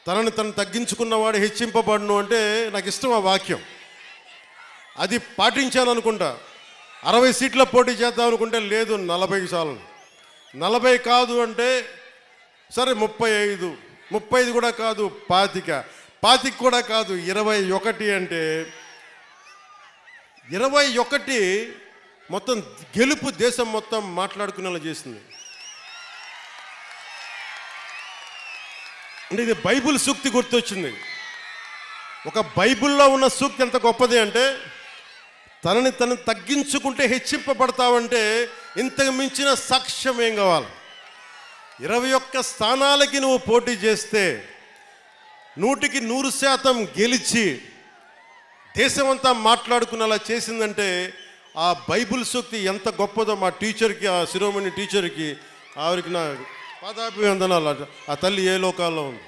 తనని తను తగ్గించుకున్నవాడు హెచ్చింపబడును అంటే నాకు ఇష్టం ఆ వాక్యం. అది పాటించాను అనుకుంటా. 60 సీట్ల పోటీ చేద్దాం అనుకుంటే లేదు 40 చాలు. 40 కాదు అంటే సరే 35, 35 కూడా కాదు 25 కూడా కాదు 21 అంటే 21 మొత్తం గెలుపు దేశం మొత్తం మాట్లాడుకునేలా చేసింది. అంటే ఇది బైబిల్ సూక్తి గుర్తొచ్చింది. ఒక బైబిల్లో ఉన్న సూక్తి ఎంత గొప్పది అంటే, తనని తను తగ్గించుకుంటే హెచ్చింపబడతావంటే ఇంతకు మించిన సాక్ష్యం ఏం కావాలి? 21 స్థానాలకి నువ్వు పోటీ చేస్తే 100కి 100% గెలిచి దేశమంతా మాట్లాడుకునేలా చేసిందంటే ఆ బైబిల్ సూక్తి ఎంత గొప్పదో మా టీచర్కి, ఆ శిరోమణి టీచర్కి, ఆవిరికి నా పాదాభివందనాలు. ఆ తల్లి ఏ లోకాల్లో ఉంది.